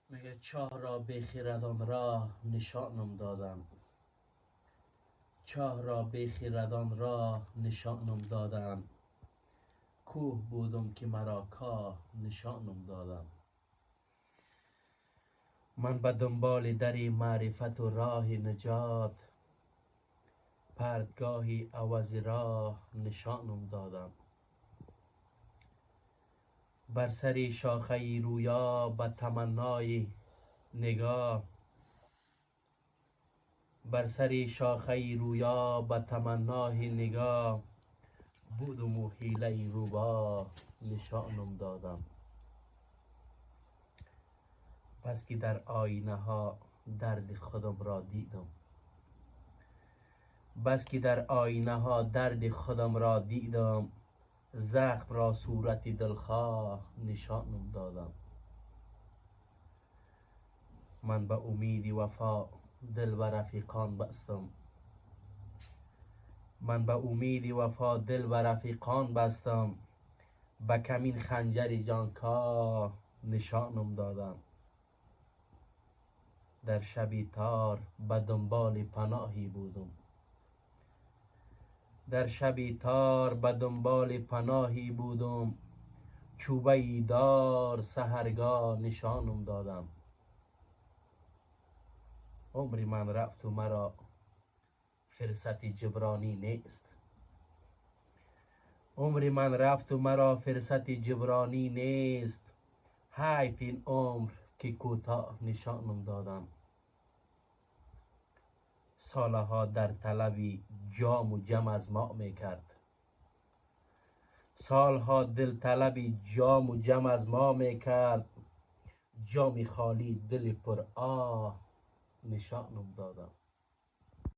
میگه چاه را بخیردان راه نشانم دادم. چاه را بخیردان راه نشانم دادم. کوه بودم که مرا کاه نشانم دادم. من به دنبال دری معرفت و راه نجات، پرتگاهی عوض راه نشانم دادم. بر سری شاخه رویا به تمنای نگاه، بر سری شاخه رویا به تمنای نگاه، بودم و حیله روباه نشانم دادم. بس که در آینه ها درد خودم را دیدم، بس که در آینه ها درد خودم را دیدم، زخم را صورت دلخواه نشانم دادم. من به امید وفا دل و رفیقان بستم، من به امید وفا دل و رفیقان بستم، به کمین خنجر جانکاه نشانم دادم. در شبی تار به دنبال پناهی بودم، در شبی تار به دنبال پناهی بودم، چوبه دار سحرگاه نشانم دادم. عمر من رفت و مرا فرصت جبرانی نیست، عمر من رفت و مرا فرصت جبرانی نیست، حیف این عمر که کوتاه نشانم دادم. سالها در طلب جام و جم از ما میکرد، سالها دل طلب جام و جم از ما میکرد، جام خالی دل پر آه نشانم دادم.